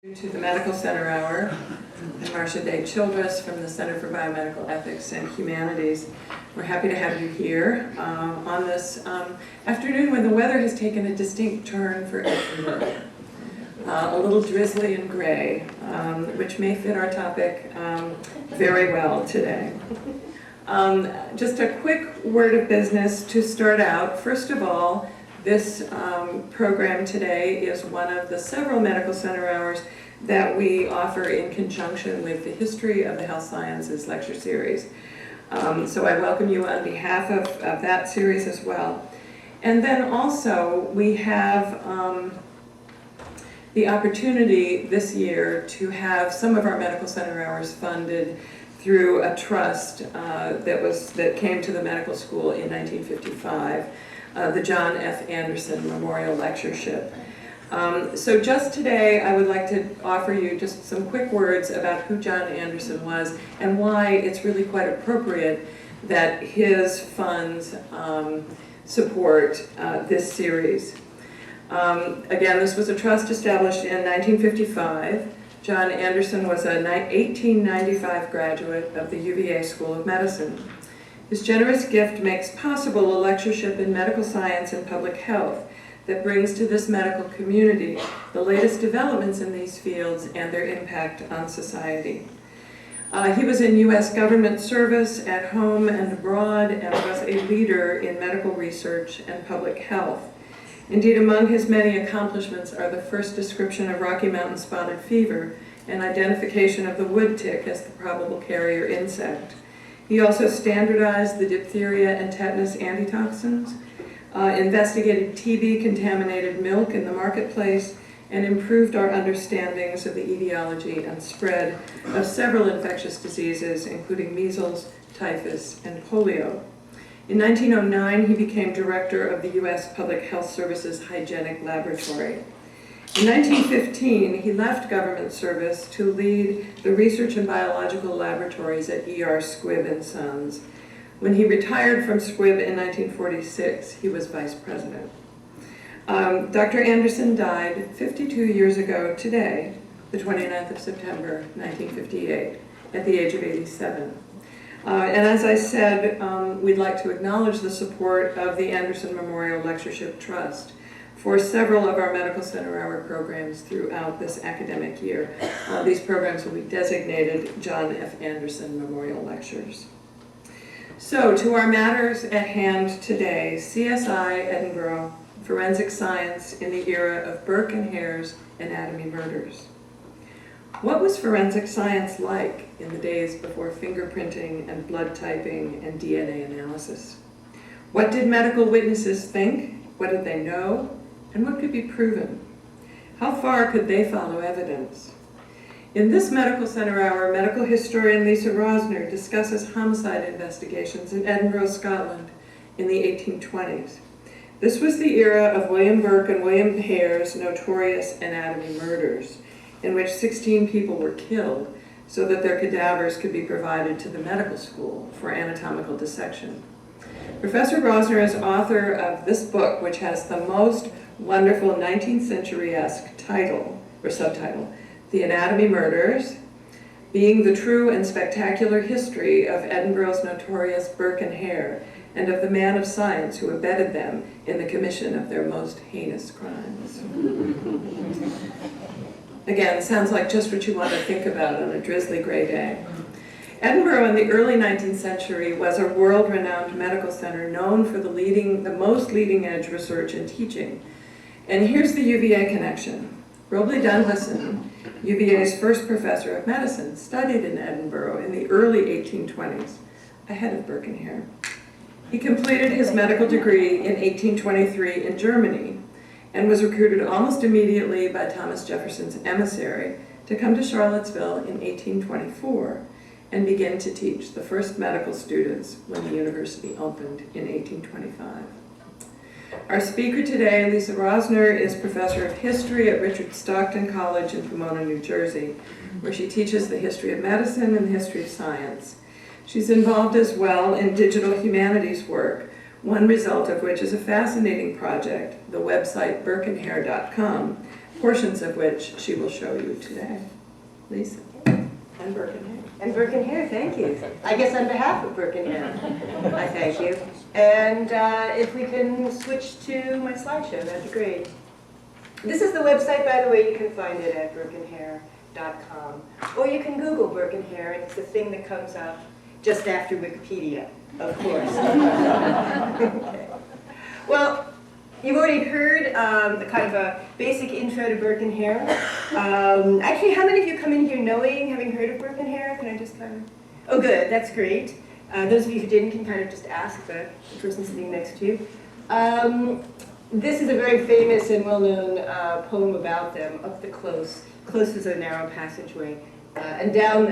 To the Medical Center Hour. I'm Marcia Day Childress from the Center for Biomedical Ethics and Humanities. We're happy to have you here on this afternoon when the weather has taken a distinct turn for Edinburgh. A little drizzly and gray, which may fit our topic very well today. Just a quick word of business to start out. First of all, this program today is one of the several Medical Center Hours that we offer in conjunction with the History of the Health Sciences lecture series. So I welcome you on behalf of that series as well. And then also we have the opportunity this year to have some of our Medical Center Hours funded through a trust that came to the medical school in 1955. The John F. Anderson Memorial Lectureship. So just today I would like to offer you just some quick words about who John Anderson was and why it's really quite appropriate that his funds support this series. Again, this was a trust established in 1955. John Anderson was a 1895 graduate of the UVA School of Medicine. His generous gift makes possible a lectureship in medical science and public health that brings to this medical community the latest developments in these fields and their impact on society. He was in U.S. government service at home and abroad and was a leader in medical research and public health. Indeed, among his many accomplishments are the first description of Rocky Mountain spotted fever and identification of the wood tick as the probable carrier insect. He also standardized the diphtheria and tetanus antitoxins, investigated TB-contaminated milk in the marketplace, and improved our understandings of the etiology and spread of several infectious diseases, including measles, typhus, and polio. In 1909, he became director of the U.S. Public Health Service's Hygienic Laboratory. In 1915, he left government service to lead the research and biological laboratories at E.R. Squibb and Sons. When he retired from Squibb in 1946, he was vice president. Dr. Anderson died 52 years ago today, the 29th of September, 1958, at the age of 87. And as I said, we'd like to acknowledge the support of the Anderson Memorial Lectureship Trust for several of our Medical Center Hour programs throughout this academic year. These programs will be designated John F. Anderson Memorial Lectures. So, to our matters at hand today, CSI Edinburgh, Forensic Science in the era of Burke and Hare's anatomy murders. What was forensic science like in the days before fingerprinting and blood typing and DNA analysis? What did medical witnesses think? What did they know? And what could be proven? How far could they follow evidence? In this Medical Center Hour, medical historian Lisa Rosner discusses homicide investigations in Edinburgh, Scotland in the 1820s. This was the era of William Burke and William Hare's notorious anatomy murders, in which 16 people were killed so that their cadavers could be provided to the medical school for anatomical dissection. Professor Rosner is author of this book, which has the most wonderful 19th century-esque title, or subtitle, The Anatomy Murders, Being the True and Spectacular History of Edinburgh's Notorious Burke and Hare, and of the man of science who abetted them in the commission of their most heinous crimes. Again, sounds like just what you want to think about on a drizzly gray day. Edinburgh in the early 19th century was a world-renowned medical center known for the most leading-edge research and teaching. And here's the UVA connection. Robley Dunlison, UVA's first professor of medicine, studied in Edinburgh in the early 1820s, ahead of Burke and Hare. He completed his medical degree in 1823 in Germany and was recruited almost immediately by Thomas Jefferson's emissary to come to Charlottesville in 1824 and begin to teach the first medical students when the university opened in 1825. Our speaker today, Lisa Rosner, is professor of history at Richard Stockton College in Pomona, New Jersey, where she teaches the history of medicine and the history of science. She's involved as well in digital humanities work, one result of which is a fascinating project, the website burkeandhare.com, portions of which she will show you today. Lisa. And Burke and Hare. And Burke and Hare, thank you. I guess on behalf of Burke and Hare, I thank you. And if we can switch to my slideshow, that'd be great. This is the website, by the way. You can find it at burkeandhare.com. Or you can Google Burke and Hare, and it's the thing that comes up just after Wikipedia, of course. Okay. Well, you've already heard the kind of a basic intro to Burke and Hare. Actually, how many of you come in here having heard of Burke and Hare? Can I just kind of... Oh, good, that's great. Those of you who didn't can kind of just ask the person sitting next to you. This is a very famous and well-known poem about them, up the close. Close is a narrow passageway. And down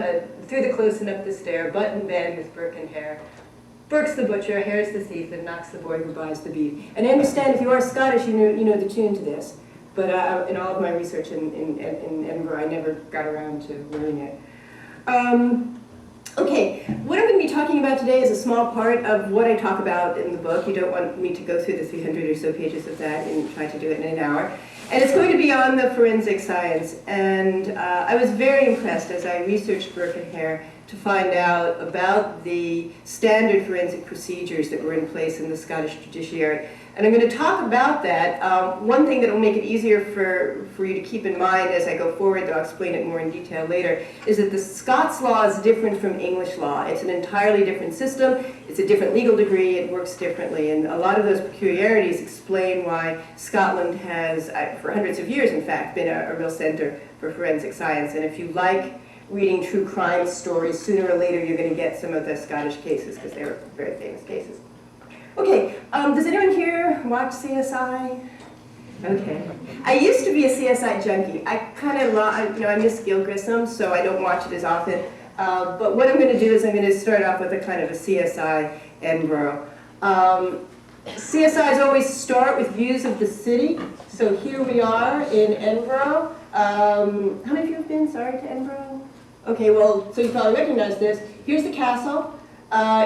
through the close and up the stair, butt in bed with Burke and Hare. Burke's the butcher, Hare's the thief, and Knox the boy who buys the beef. And I understand if you are Scottish, you know the tune to this. But in all of my research in Edinburgh, I never got around to learning it. Okay, what I'm going to be talking about today is a small part of what I talk about in the book. You don't want me to go through the 300 or so pages of that and try to do it in an hour. And it's going to be on the forensic science. And I was very impressed as I researched Burke and Hare to find out about the standard forensic procedures that were in place in the Scottish judiciary. And I'm going to talk about that. One thing that will make it easier for you to keep in mind as I go forward, though I'll explain it more in detail later, is that the Scots law is different from English law. It's an entirely different system. It's a different legal degree. It works differently. And a lot of those peculiarities explain why Scotland has, for hundreds of years in fact, been a real center for forensic science. And if you like reading true crime stories, sooner or later you're going to get some of the Scottish cases because they were very famous cases. Okay, does anyone here watch CSI? Okay. I used to be a CSI junkie. I kind of, I miss Gil Grissom, so I don't watch it as often. But what I'm going to do is I'm going to start off with a kind of a CSI Edinburgh. CSIs always start with views of the city. So here we are in Edinburgh. How many of you have been, to Edinburgh? Okay, well, so you probably recognize this. Here's the castle.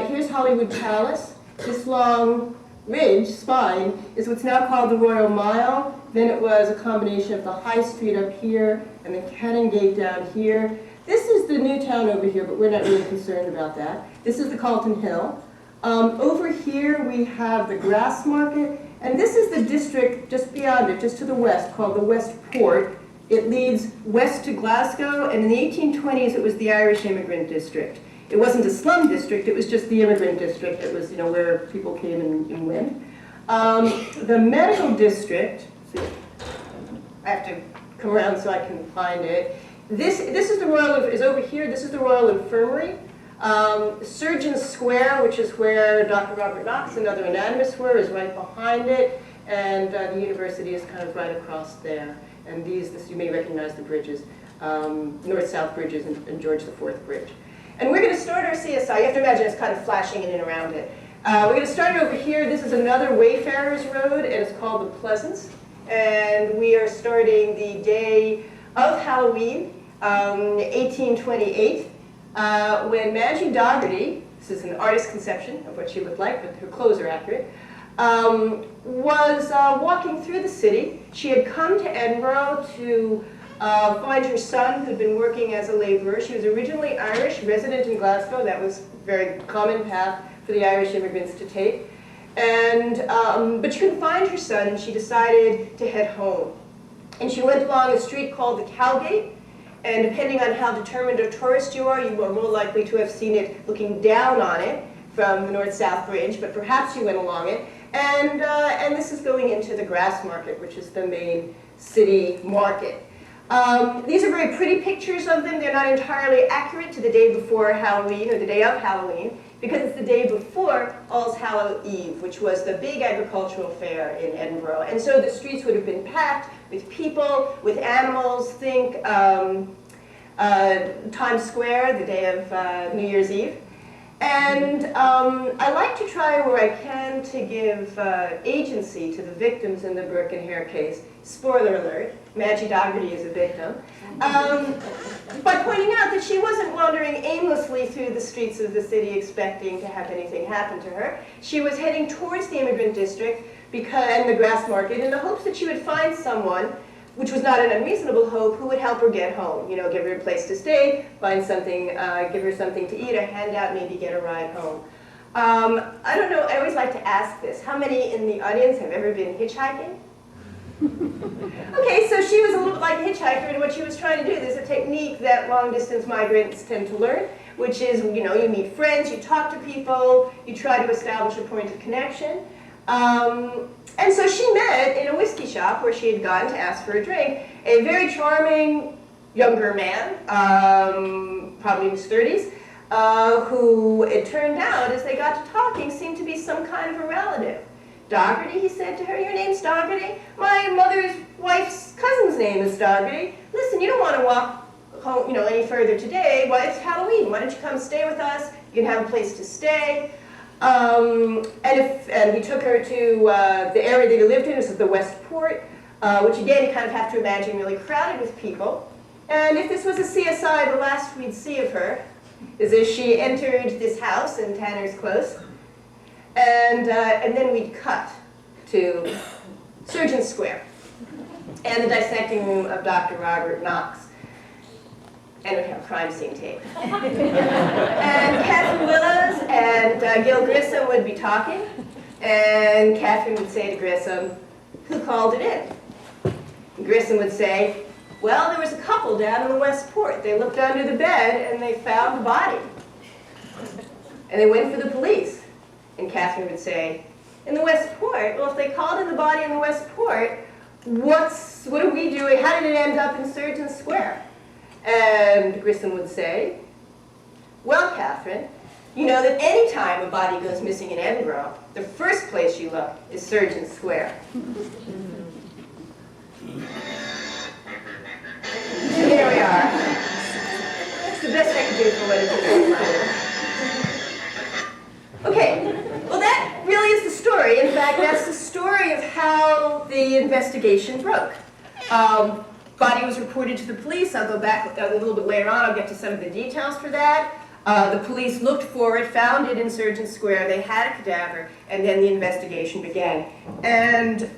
Here's Hollywood Palace. This long ridge, spine, is what's now called the Royal Mile. Then it was a combination of the High Street up here and the Cannon Gate down here. This is the new town over here, but we're not really concerned about that. This is the Calton Hill. Over here we have the Grass Market, and this is the district just beyond it, just to the west, called the West Port. It leads west to Glasgow, and in the 1820s it was the Irish Immigrant District. It wasn't a slum district, it was just the immigrant district. It was, where people came and went. The medical district, I have to come around so I can find it. This is the Royal, is over here, this is the Royal Infirmary. Surgeons Square, which is where Dr. Robert Knox and other anatomists were, is right behind it. And the university is kind of right across there. And you may recognize the bridges, North-South bridges and George IV Bridge. And we're going to start our CSI. You have to imagine it's kind of flashing in and around it. We're going to start it over here. This is another Wayfarers Road, and it's called the Pleasance. And we are starting the day of Halloween, 1828, when Madgy Docherty, this is an artist's conception of what she looked like, but her clothes are accurate, was walking through the city. She had come to Edinburgh to find her son, who'd been working as a laborer. She was originally Irish, resident in Glasgow. That was a very common path for the Irish immigrants to take. But she couldn't find her son, and she decided to head home. And she went along a street called the Cowgate, and depending on how determined a tourist you are more likely to have seen it looking down on it from the North-South Bridge, but perhaps you went along it. And this is going into the Grass Market, which is the main city market. These are very pretty pictures of them. They're not entirely accurate to the day before Halloween or the day of Halloween, because it's the day before All's Hallow Eve, which was the big agricultural fair in Edinburgh. And so the streets would have been packed with people, with animals. Think Times Square, the day of New Year's Eve. And I like to try where I can to give agency to the victims in the Burke and Hare case. Spoiler alert, Madgy Docherty is a victim. By pointing out that she wasn't wandering aimlessly through the streets of the city expecting to have anything happen to her. She was heading towards the immigrant district and the Grass Market in the hopes that she would find someone which was not an unreasonable hope, who would help her get home. You know, give her a place to stay, find something, give her something to eat, a handout, maybe get a ride home. I don't know, I always like to ask this. How many in the audience have ever been hitchhiking? Okay, so she was a little bit like a hitchhiker, and what she was trying to do, there's a technique that long-distance migrants tend to learn, which is, you know, you meet friends, you talk to people, you try to establish a point of connection. And so she met in a whiskey shop where she had gone to ask for a drink, a very charming younger man, probably in his 30s, who it turned out, as they got to talking, seemed to be some kind of a relative. Docherty, he said to her, your name's Docherty? My mother's wife's cousin's name is Docherty. Listen, you don't want to walk home, you know, any further today. Well, it's Halloween. Why don't you come stay with us? You can have a place to stay. And he took her to the area that he lived in. This is the West Port, which again, you kind of have to imagine really crowded with people. And if this was a CSI, the last we'd see of her is as she entered this house in Tanner's Close. And then we'd cut to Surgeon Square and the dissecting room of Dr. Robert Knox. And we'd have crime scene tape. And Catherine Willows and Gil Grissom would be talking. And Catherine would say to Grissom, who called it in? And Grissom would say, well, there was a couple down in the West Port. They looked under the bed and they found the body. And they went for the police. And Catherine would say, in the West Port? Well, if they called in the body in the West Port, what are we doing? How did it end up in Surgeon Square? And Grissom would say, well, Catherine, you know that any time a body goes missing in Edinburgh, the first place you look is Surgeon Square. And here we are. That's the best I can do for what it is. Okay, well that really is the story. In fact, that's the story of how the investigation broke. Body was reported to the police. I'll go back a little bit later on. I'll get to some of the details for that. The police looked for it, found it in Surgeon Square. They had a cadaver, and then the investigation began. And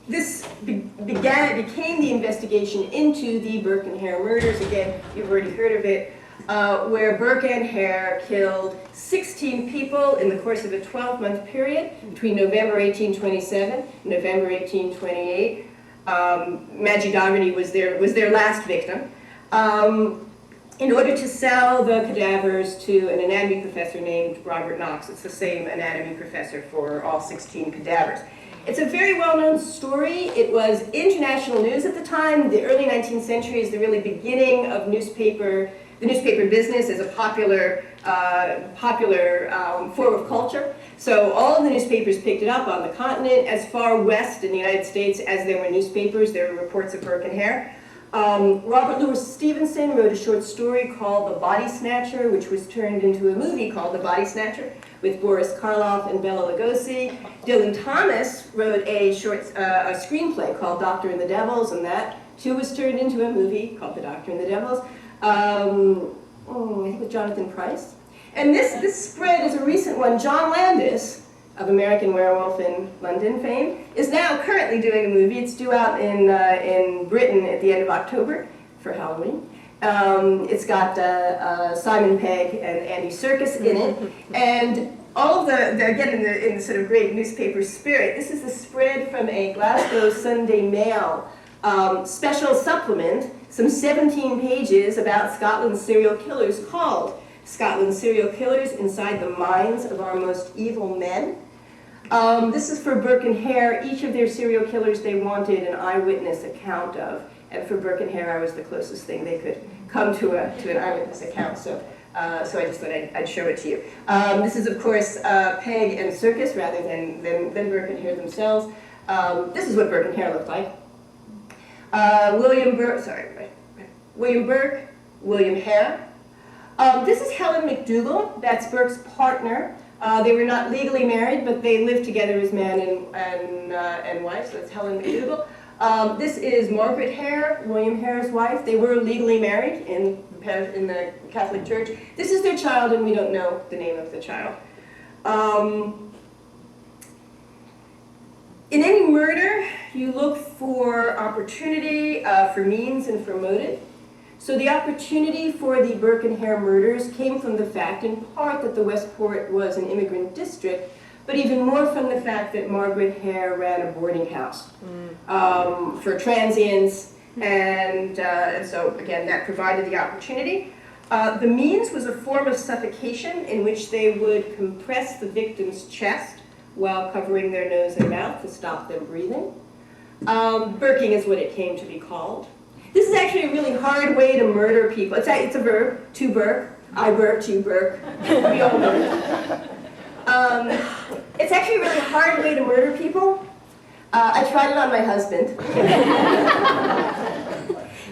this became the investigation into the Burke and Hare murders. Again, you've already heard of it. Where Burke and Hare killed 16 people in the course of a 12-month period between November 1827 and November 1828. Madgy Docherty was their last victim. In order to sell the cadavers to an anatomy professor named Robert Knox. It's the same anatomy professor for all 16 cadavers. It's a very well-known story. It was international news at the time. The early 19th century is the really beginning of the newspaper business as a popular form of culture. So all of the newspapers picked it up on the continent. As far west in the United States as there were newspapers, there were reports of Burke and Hare. Robert Louis Stevenson wrote a short story called The Body Snatcher, which was turned into a movie called The Body Snatcher with Boris Karloff and Bela Lugosi. Dylan Thomas wrote a screenplay called Doctor and the Devils, and that too was turned into a movie called The Doctor and the Devils. I think with Jonathan Pryce. And this spread is a recent one. John Landis, of American Werewolf in London fame, is now currently doing a movie. It's due out in Britain at the end of October for Halloween. It's got Simon Pegg and Andy Serkis in it. And all of again, in the sort of great newspaper spirit, this is the spread from a Glasgow Sunday Mail special supplement, some 17 pages about Scotland's serial killers called Scotland's Serial Killers Inside the Minds of Our Most Evil Men. This is for Burke and Hare. Each of their serial killers they wanted an eyewitness account of. And for Burke and Hare, I was the closest thing they could come to an eyewitness account. So I just thought I'd show it to you. This is, of course, Pegg and Serkis rather than Burke and Hare themselves. This is what Burke and Hare looked like. William Burke, William Hare. This is Helen M'Dougal. That's Burke's partner. They were not legally married, but they lived together as man and wife. So that's Helen M'Dougal. This is Margaret Hare, William Hare's wife. They were legally married in the Catholic Church. This is their child, and we don't know the name of the child. In any murder, you look for opportunity, for means, and for motive. So the opportunity for the Burke and Hare murders came from the fact, in part, that the Westport was an immigrant district, but even more from the fact that Margaret Hare ran a boarding house for transients, and so, again, that provided the opportunity. The means was a form of suffocation in which they would compress the victim's chest while covering their nose and mouth to stop them breathing. Burking is what it came to be called. This is actually a really hard way to murder people. It's a verb, to burk. I burked, you burk. We all burk. It's actually a really hard way to murder people. I tried it on my husband.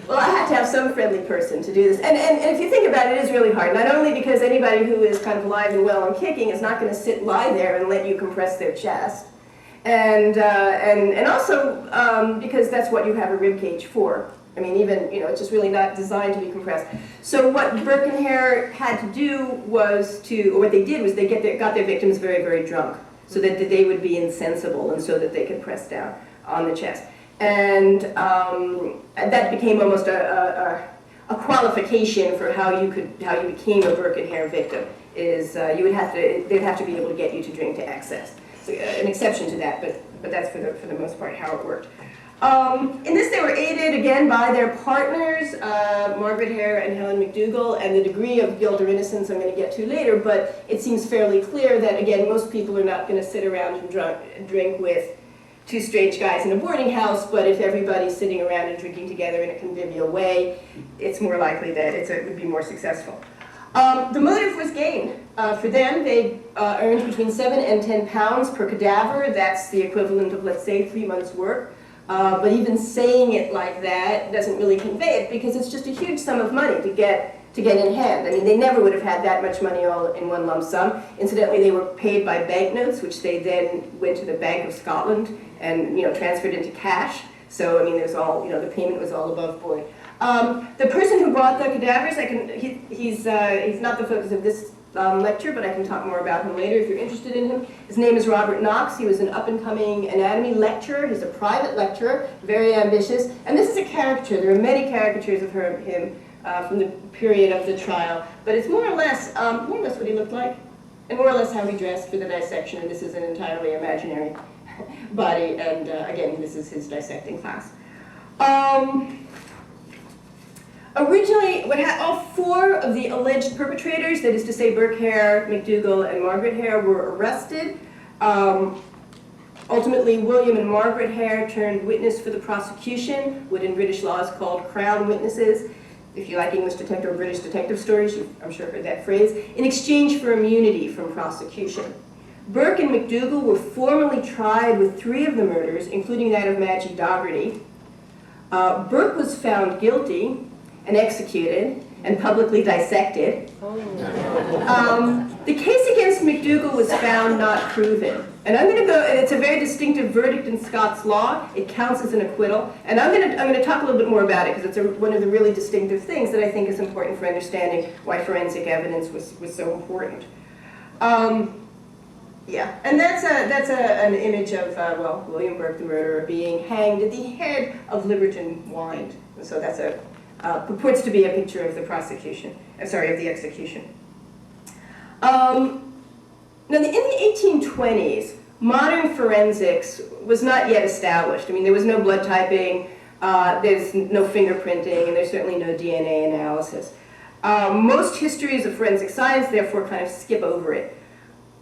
Well, I had to have some friendly person to do this. And if you think about it, it is really hard. Not only because anybody who is kind of alive and well and kicking is not going to lie there and let you compress their chest. And also because that's what you have a rib cage for. I mean, even, it's just really not designed to be compressed. So what Burke and Hare had to do was or what they did was they got their victims very, very drunk so that they would be insensible and so that they could press down on the chest. And that became almost a qualification for how you became a Burke and Hare victim. They'd have to be able to get you to drink to excess. So, an exception to that, but that's for the most part how it worked. In this, they were aided again by their partners, Margaret Hare and Helen M'Dougal, and the degree of guilt or innocence I'm going to get to later. But it seems fairly clear that again, most people are not going to sit around and drink with two strange guys in a boarding house, but if everybody's sitting around and drinking together in a convivial way, it's more likely that it would be more successful. The motive was gain. For them, they earned between 7 and 10 pounds per cadaver. That's the equivalent of, let's say, 3 months' work. But even saying it like that doesn't really convey it because it's just a huge sum of money to get in hand. I mean, they never would have had that much money all in one lump sum. Incidentally, they were paid by banknotes, which they then went to the Bank of Scotland and transferred into cash. So I mean, there's all the payment was all above board. The person who brought the cadavers, he's not the focus of this lecture, but I can talk more about him later if you're interested in him. His name is Robert Knox. He was an up-and-coming anatomy lecturer. He's a private lecturer, very ambitious. And this is a caricature. There are many caricatures of him from the period of the trial, but it's more or less what he looked like, and more or less how he dressed for the dissection. And this is an entirely imaginary body, and again, this is his dissecting class. Originally, all 4 of the alleged perpetrators, that is to say Burke Hare, M'Dougal, and Margaret Hare, were arrested. Ultimately, William and Margaret Hare turned witness for the prosecution, what in British law is called crown witnesses. If you like English detective or British detective stories, you've, I'm sure, heard that phrase, in exchange for immunity from prosecution. Burke and M'Dougal were formally tried with 3 of the murders, including that of Madgy Docherty. Burke was found guilty and executed and publicly dissected. The case against M'Dougal was found not proven. And I'm going to and it's a very distinctive verdict in Scots law. It counts as an acquittal. And I'm going to talk a little bit more about it because it's one of the really distinctive things that I think is important for understanding why forensic evidence was so important. Yeah, and that's an image of, William Burke, the murderer, being hanged at the head of Liberton Wynd. So that's purports to be a picture of the prosecution, of the execution. Now, in the 1820s, modern forensics was not yet established. I mean, there was no blood typing, there's no fingerprinting, and there's certainly no DNA analysis. Most histories of forensic science, therefore, kind of skip over it.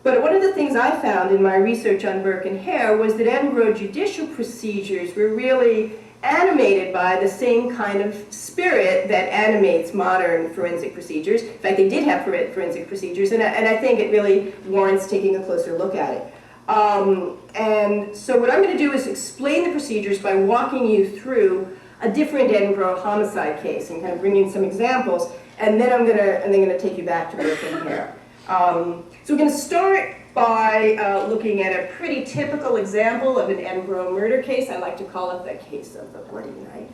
But one of the things I found in my research on Burke and Hare was that Edinburgh judicial procedures were really animated by the same kind of spirit that animates modern forensic procedures. In fact, they did have forensic procedures, and I think it really warrants taking a closer look at it. And so what I'm going to do is explain the procedures by walking you through a different Edinburgh homicide case and kind of bring in some examples, and then I'm going to take you back to Burke and Hare. So we're going to start by looking at a pretty typical example of an Edinburgh murder case. I like to call it the case of the bloody knife,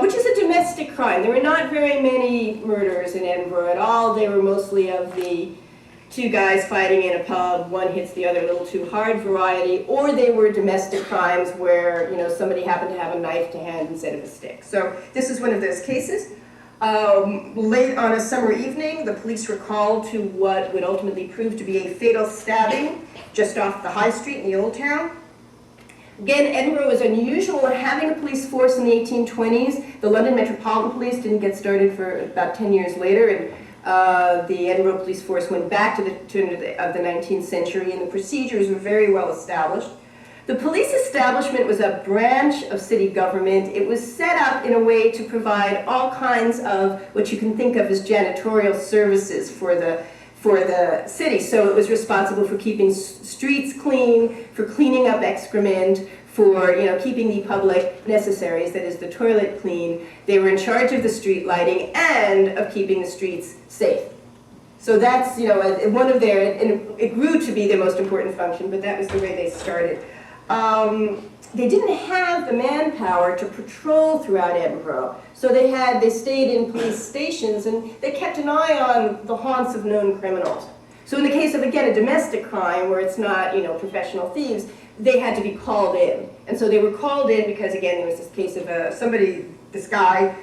which is a domestic crime. There were not very many murders in Edinburgh at all. They were mostly of the two guys fighting in a pub, one hits the other a little too hard variety, or they were domestic crimes where, you know, somebody happened to have a knife to hand instead of a stick. So this is one of those cases. Late on a summer evening, the police were called to what would ultimately prove to be a fatal stabbing just off the high street in the Old Town. Again, Edinburgh was unusual in having a police force in the 1820s. The London Metropolitan Police didn't get started for about 10 years later, and the Edinburgh police force went back to the turn of the 19th century, and the procedures were very well established. The police establishment was a branch of city government. It was set up in a way to provide all kinds of what you can think of as janitorial services for the city. So it was responsible for keeping streets clean, for cleaning up excrement, for, you know, keeping the public necessaries, that is the toilet, clean. They were in charge of the street lighting and of keeping the streets safe. So that's, you know, one of their, and it grew to be their most important function, but that was the way they started. They didn't have the manpower to patrol throughout Edinburgh, so they stayed in police stations and they kept an eye on the haunts of known criminals. So in the case of, again, a domestic crime where it's not, you know, professional thieves, they had to be called in. And so they were called in because, again, there was this case of this guy,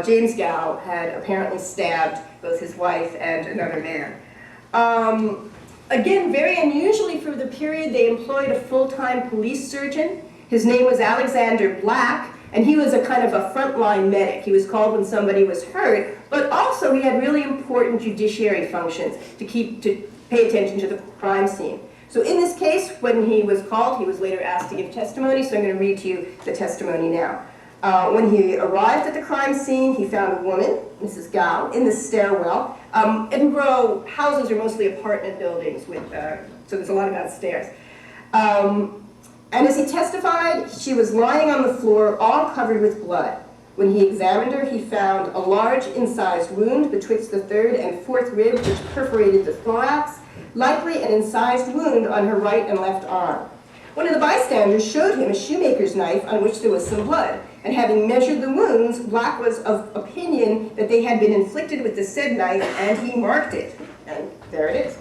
James Gow, had apparently stabbed both his wife and another man. Again, very unusually for the period, they employed a full-time police surgeon. His name was Alexander Black, and he was a kind of a frontline medic. He was called when somebody was hurt, but also he had really important judiciary functions to pay attention to the crime scene. So in this case, when he was called, he was later asked to give testimony, so I'm going to read to you the testimony now. When he arrived at the crime scene, he found a woman, Mrs. Gow, in the stairwell. Edinburgh houses are mostly apartment buildings, with, so there's a lot about stairs. And as he testified, she was lying on the floor, all covered with blood. When he examined her, he found a large incised wound betwixt the third and fourth rib, which perforated the thorax, likely an incised wound on her right and left arm. One of the bystanders showed him a shoemaker's knife on which there was some blood, and having measured the wounds, Black was of opinion that they had been inflicted with the said knife, and he marked it. And there it is.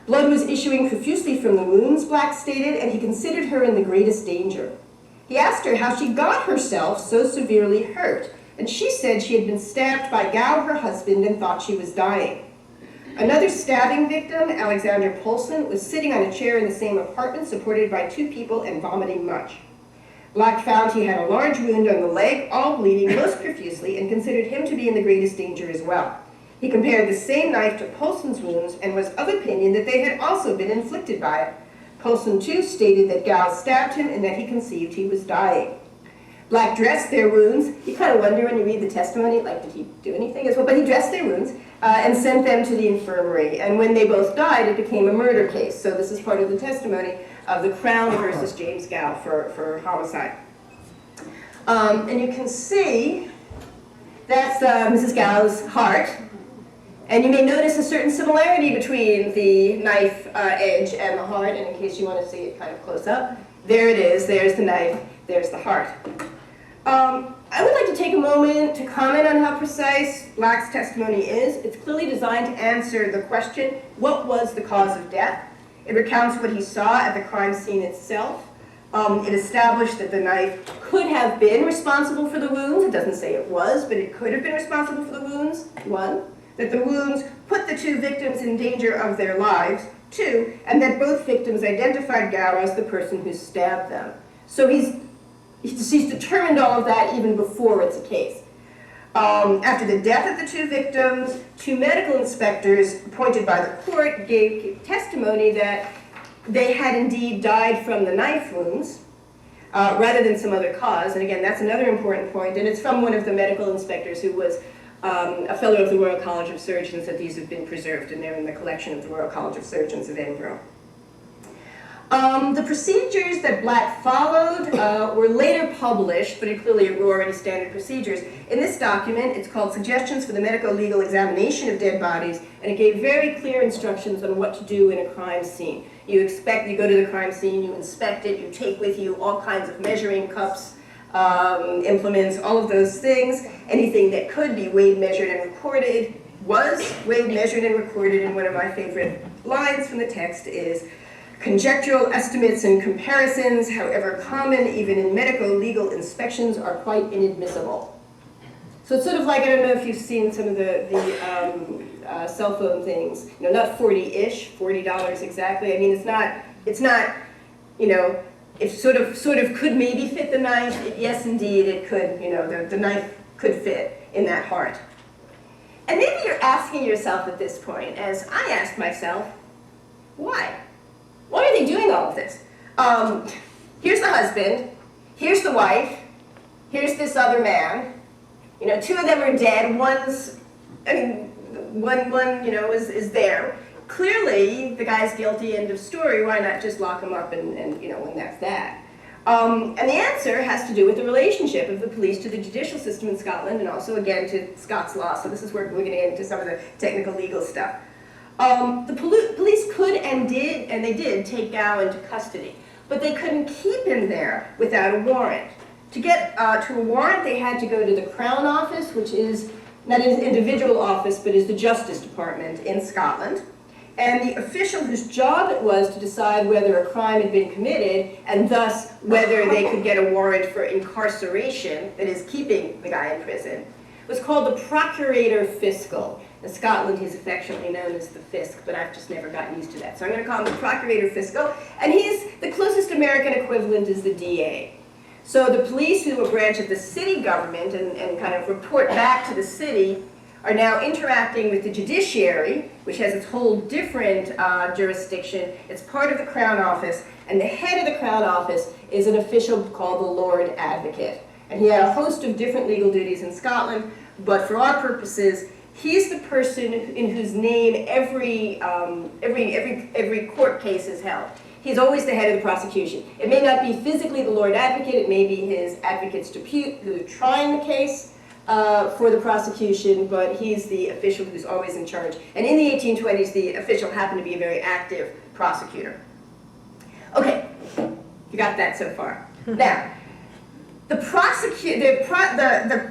Blood was issuing profusely from the wounds, Black stated, and he considered her in the greatest danger. He asked her how she got herself so severely hurt, and she said she had been stabbed by Gow, her husband, and thought she was dying. Another stabbing victim, Alexander Polson, was sitting on a chair in the same apartment, supported by two people and vomiting much. Black found he had a large wound on the leg, all bleeding most profusely, and considered him to be in the greatest danger as well. He compared the same knife to Polson's wounds and was of opinion that they had also been inflicted by it. Polson, too, stated that Gow stabbed him and that he conceived he was dying. Black dressed their wounds. You kind of wonder when you read the testimony, like, did he do anything as well? But he dressed their wounds and sent them to the infirmary. And when they both died, it became a murder case. So this is part of the testimony of the Crown versus James Gow for homicide. And you can see that's Mrs. Gow's heart. And you may notice a certain similarity between the knife edge and the heart. And in case you want to see it kind of close up, there it is. There's the knife. There's the heart. I would like to take a moment to comment on how precise Black's testimony is. It's clearly designed to answer the question, what was the cause of death? It recounts what he saw at the crime scene itself. It established that the knife could have been responsible for the wounds. It doesn't say it was, but it could have been responsible for the wounds. One, that the wounds put the two victims in danger of their lives. Two, and that both victims identified Gow as the person who stabbed them. So he's determined all of that even before it's a case. After the death of the two victims, two medical inspectors appointed by the court gave testimony that they had indeed died from the knife wounds rather than some other cause. And again, that's another important point, and it's from one of the medical inspectors who was a fellow of the Royal College of Surgeons, that these have been preserved, and they're in the collection of the Royal College of Surgeons of Edinburgh. The procedures that Black followed were later published, but clearly were already standard procedures. In this document, it's called Suggestions for the Medical Legal Examination of Dead Bodies, and it gave very clear instructions on what to do in a crime scene. You go to the crime scene, you inspect it, you take with you all kinds of measuring cups, implements, all of those things. Anything that could be weighed, measured, and recorded, was weighed, measured, and recorded, and one of my favorite lines from the text is, conjectural estimates and comparisons, however common, even in medical legal inspections, are quite inadmissible. So it's sort of like, I don't know if you've seen some of the cell phone things, you know, not 40-ish, $40 exactly. I mean, it's not, you know, it sort of could maybe fit the knife. Yes, indeed, it could, you know, the knife could fit in that heart. And maybe you're asking yourself at this point, as I asked myself, why? Why are they doing all of this? Here's the husband, here's the wife, here's this other man. You know, two of them are dead, one's, I mean, one you know, is there. Clearly, the guy's guilty, end of story. Why not just lock him up and you know, and that's that? And the answer has to do with the relationship of the police to the judicial system in Scotland, and also, again, to Scots law. So this is where we're going to get into some of the technical legal stuff. The police could and they did take Gow into custody, but they couldn't keep him there without a warrant. To get to a warrant, they had to go to the Crown Office, which is not an individual office, but is the Justice Department in Scotland. And the official whose job it was to decide whether a crime had been committed, and thus whether they could get a warrant for incarceration, that is, keeping the guy in prison, was called the Procurator Fiscal. In Scotland, he's affectionately known as the Fisc, but I've just never gotten used to that. So I'm going to call him the Procurator Fiscal, and he's the closest American equivalent is the DA. So the police, who are a branch of the city government and kind of report back to the city, are now interacting with the judiciary, which has its whole different jurisdiction. It's part of the Crown Office, and the head of the Crown Office is an official called the Lord Advocate. And he had a host of different legal duties in Scotland, but for our purposes, he's the person in whose name every court case is held. He's always the head of the prosecution. It may not be physically the Lord Advocate, it may be his advocates depute who are trying the case for the prosecution, but he's the official who's always in charge. And in the 1820s, the official happened to be a very active prosecutor. Okay, you got that so far. Now, the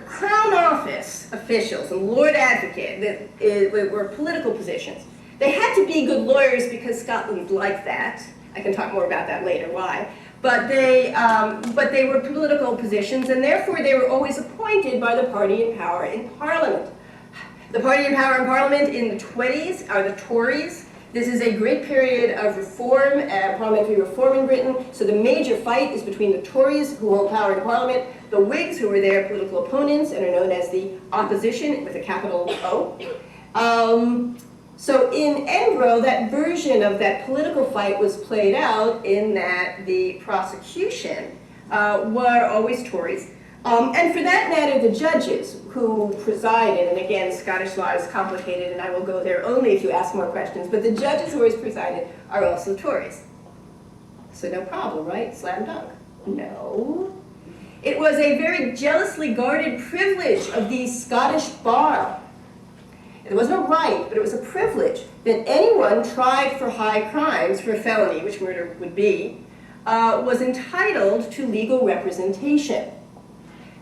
Crown Office officials and Lord Advocate were political positions. They had to be good lawyers because Scotland liked that. I can talk more about that later, why. But they were political positions, and therefore they were always appointed by the party in power in Parliament. The party in power in Parliament in the 20s are the Tories. This is a great period of reform, parliamentary reform in Britain. So the major fight is between the Tories, who hold power in Parliament, the Whigs, who are their political opponents and are known as the opposition, with a capital O. So in Edinburgh, that version of that political fight was played out in that the prosecution were always Tories. And for that matter, the judges who presided, and again, Scottish law is complicated, and I will go there only if you ask more questions, but the judges who always presided are also Tories. So no problem, right? Slam dunk. No. It was a very jealously guarded privilege of the Scottish bar. It wasn't a right, but it was a privilege that anyone tried for high crimes, for a felony, which murder would be, was entitled to legal representation.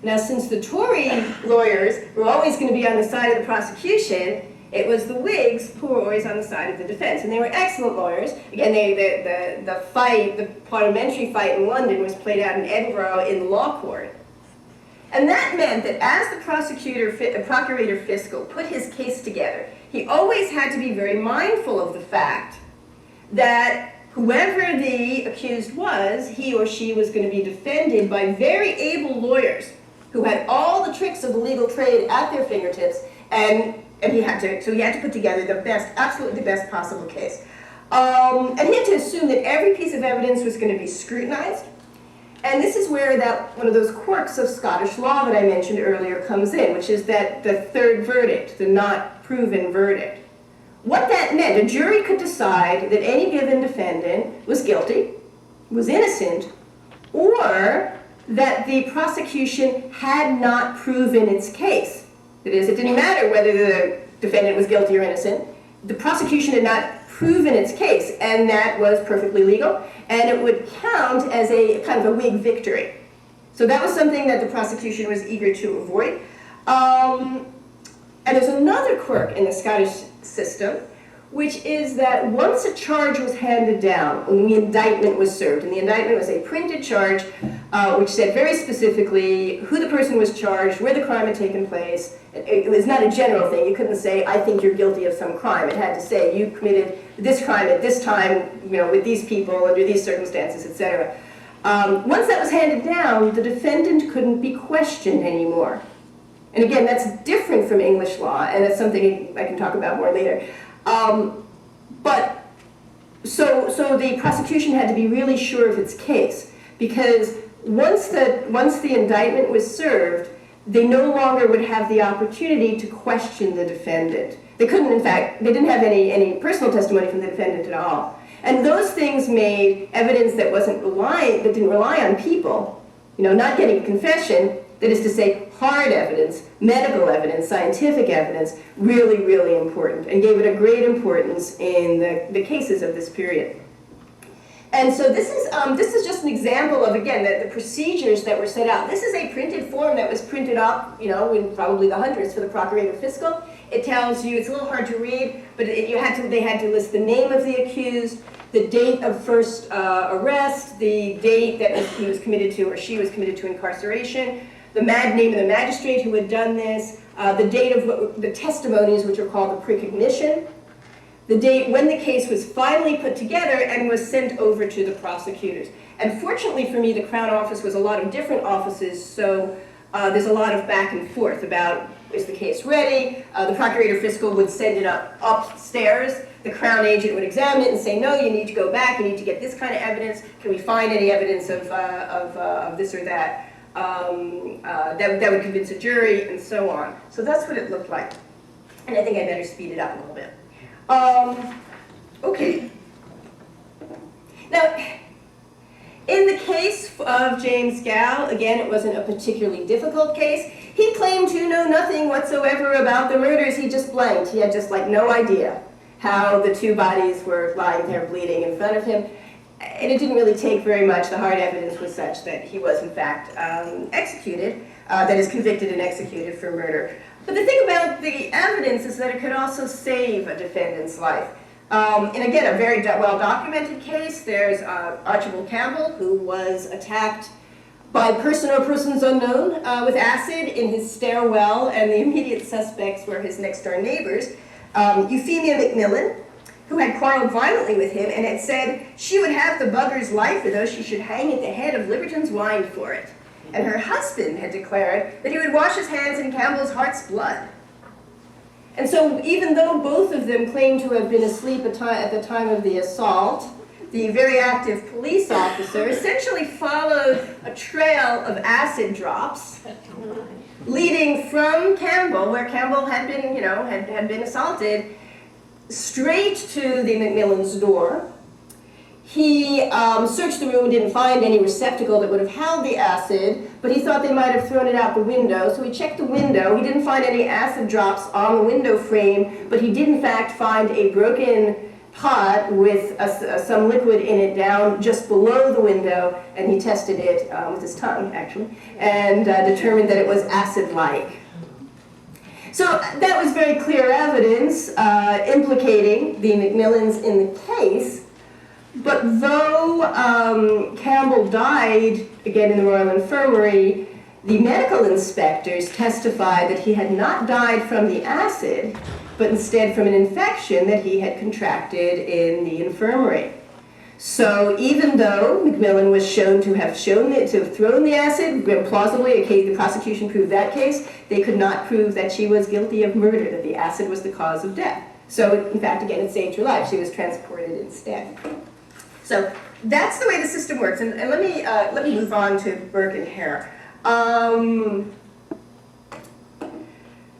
Now, since the Tory lawyers were always going to be on the side of the prosecution, it was the Whigs who were always on the side of the defense. And they were excellent lawyers. Again, the parliamentary fight in London was played out in Edinburgh in the law court. And that meant that as the Procurator Fiscal put his case together, he always had to be very mindful of the fact that whoever the accused was, he or she was going to be defended by very able lawyers who had all the tricks of the legal trade at their fingertips, and he had to put together the best, absolutely the best possible case. And he had to assume that every piece of evidence was going to be scrutinized. And this is where one of those quirks of Scottish law that I mentioned earlier comes in, which is that the third verdict, the not proven verdict. What that meant, a jury could decide that any given defendant was guilty, was innocent, or that the prosecution had not proven its case. That is, it didn't matter whether the defendant was guilty or innocent. The prosecution had not proven its case, and that was perfectly legal, and it would count as a kind of a Whig victory. So that was something that the prosecution was eager to avoid. And there's another quirk in the Scottish system, which is that once a charge was handed down, when the indictment was served, and the indictment was a printed charge which said very specifically who the person was charged, where the crime had taken place. It was not a general thing. You couldn't say, I think you're guilty of some crime. It had to say, you committed this crime at this time, with these people, under these circumstances, etc. Once that was handed down, the defendant couldn't be questioned anymore. And again, that's different from English law, and it's something I can talk about more later. So the prosecution had to be really sure of its case, because once the indictment was served, they no longer would have the opportunity to question the defendant. They couldn't, in fact, they didn't have any personal testimony from the defendant at all. And those things made evidence that didn't rely on people, not getting a confession, that is to say, hard evidence, medical evidence, scientific evidence, really, really important, and gave it a great importance in the cases of this period. And so this is just an example of, again, the procedures that were set out. This is a printed form that was printed up, in probably the hundreds for the Procurator Fiscal. It tells you, it's a little hard to read, but they had to list the name of the accused, the date of first arrest, the date that he was committed to or she was committed to incarceration, the name of the magistrate who had done this, the date of the testimonies, which are called the precognition, the date when the case was finally put together and was sent over to the prosecutors. And fortunately for me, the Crown Office was a lot of different offices, so there's a lot of back and forth about, is the case ready? The Procurator Fiscal would send it upstairs. The Crown agent would examine it and say, no, you need to go back, you need to get this kind of evidence. Can we find any evidence of this or that? That would convince a jury, and so on. So that's what it looked like. And I think I better speed it up a little bit. Okay. Now, in the case of James Gow, again, it wasn't a particularly difficult case. He claimed to know nothing whatsoever about the murders. He just blanked. He had just no idea how the two bodies were lying there bleeding in front of him. And it didn't really take very much. The hard evidence was such that he was, in fact, executed, that is, convicted and executed for murder. But the thing about the evidence is that it could also save a defendant's life. And again, a very well-documented case. There's Archibald Campbell, who was attacked by a person or persons unknown with acid in his stairwell, and the immediate suspects were his next-door neighbors. Euphemia McMillan, who had quarreled violently with him and had said she would have the bugger's life, or though she should hang at the head of Liberton's wine for it. And her husband had declared that he would wash his hands in Campbell's heart's blood. And so even though both of them claimed to have been asleep at the time of the assault, the very active police officer essentially followed a trail of acid drops leading from Campbell, where Campbell had been, had been assaulted, straight to the McMillan's door. He searched the room and didn't find any receptacle that would have held the acid, but he thought they might have thrown it out the window, so he checked the window. He didn't find any acid drops on the window frame, but he did in fact find a broken pot with some liquid in it down just below the window, and he tested it with his tongue, actually, and determined that it was acid-like. So that was very clear evidence implicating the McMillans in the case. But though Campbell died, again in the Royal Infirmary, the medical inspectors testified that he had not died from the acid, but instead from an infection that he had contracted in the infirmary. So even though McMillan was shown to have thrown the acid, plausibly, the prosecution proved that case, they could not prove that she was guilty of murder, that the acid was the cause of death. So in fact, again, it saved her life. She was transported instead. So that's the way the system works. And let me move on to Burke and Hare.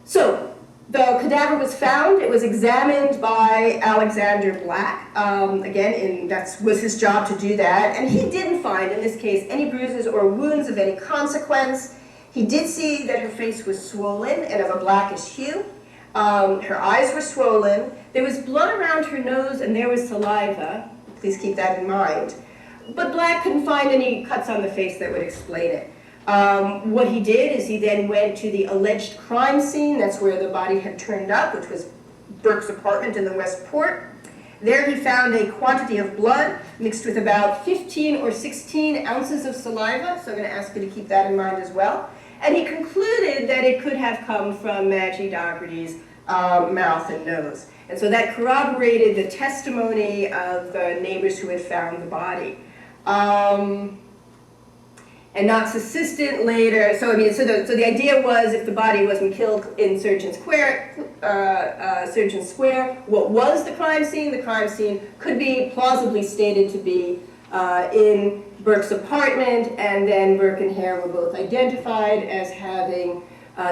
So the cadaver was found. It was examined by Alexander Black. Again, that was his job to do that. And he didn't find, in this case, any bruises or wounds of any consequence. He did see that her face was swollen and of a blackish hue. Her eyes were swollen. There was blood around her nose and there was saliva. Please keep that in mind. But Black couldn't find any cuts on the face that would explain it. What he did is he then went to the alleged crime scene. That's where the body had turned up, which was Burke's apartment in the West Port. There he found a quantity of blood mixed with about 15 or 16 ounces of saliva, so I'm going to ask you to keep that in mind as well. And he concluded that it could have come from Madgy Docherty's mouth and nose. And so that corroborated the testimony of the neighbors who had found the body. And Knox' assistant later, so the idea was if the body wasn't killed in Surgeon Square, what was the crime scene? The crime scene could be plausibly stated to be in Burke's apartment, and then Burke and Hare were both identified as having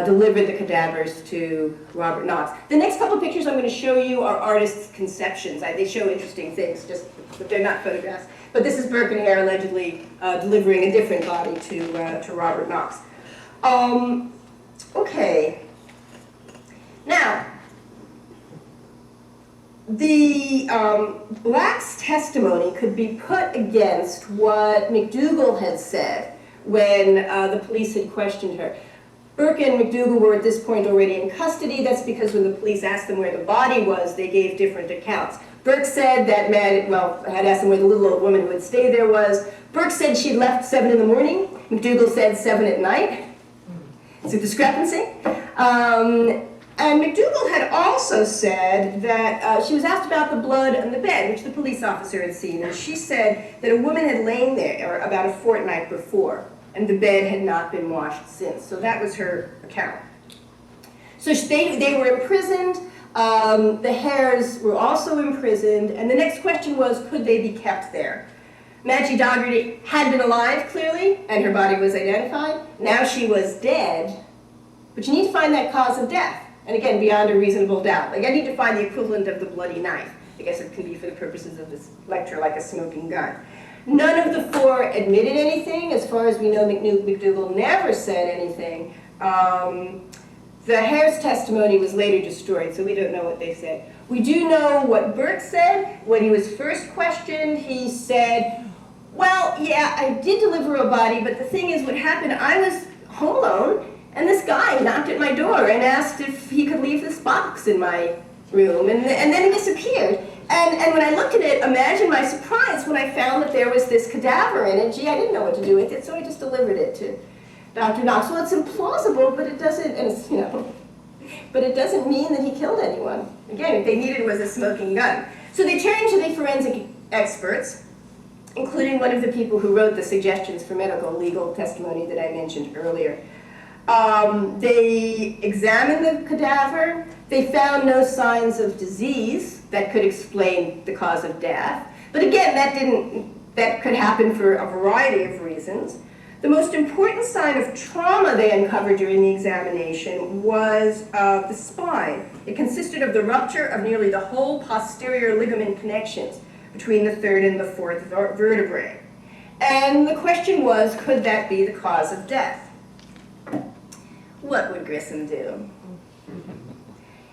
delivered the cadavers to Robert Knox. The next couple of pictures I'm going to show you are artists' conceptions. They show interesting things, just but they're not photographs. But this is Burke and Hare allegedly delivering a different body to Robert Knox. Okay. Now, the Black's testimony could be put against what M'Dougal had said when the police had questioned her. Burke and M'Dougal were at this point already in custody. That's because when the police asked them where the body was, they gave different accounts. Burke said that had asked them where the little old woman who had stayed there was. Burke said she'd left 7 in the morning. M'Dougal said 7 at night. It's a discrepancy. And M'Dougal had also said that she was asked about the blood on the bed, which the police officer had seen, and she said that a woman had lain there about a fortnight before, and the bed had not been washed since. So that was her account. So they were imprisoned. The Hares were also imprisoned, and the next question was, could they be kept there? Madgy Docherty had been alive, clearly, and her body was identified. Now she was dead, but you need to find that cause of death, and again, beyond a reasonable doubt. Like, I need to find the equivalent of the bloody knife. I guess it can be for the purposes of this lecture like a smoking gun. None of the 4 admitted anything. As far as we know, M'Dougal never said anything. The Hare's testimony was later destroyed, so we don't know what they said. We do know what Burke said. When he was first questioned, he said, well, yeah, I did deliver a body, but the thing is, what happened, I was home alone, and this guy knocked at my door and asked if he could leave this box in my room, and then he disappeared. And when I looked at it, imagine my surprise when I found that there was this cadaver in it. Gee, I didn't know what to do with it, so I just delivered it to Dr. Knox. Well, it's implausible, but it doesn't, and it's, but it doesn't mean that he killed anyone. Again, what they needed was a smoking gun. So they turned to the forensic experts, including one of the people who wrote the suggestions for medical legal testimony that I mentioned earlier. They examined the cadaver. They found no signs of disease that could explain the cause of death. But again, that could happen for a variety of reasons. The most important sign of trauma they uncovered during the examination was the spine. It consisted of the rupture of nearly the whole posterior ligament connections between the 3rd and the 4th vertebrae. And the question was, could that be the cause of death? What would Grissom do?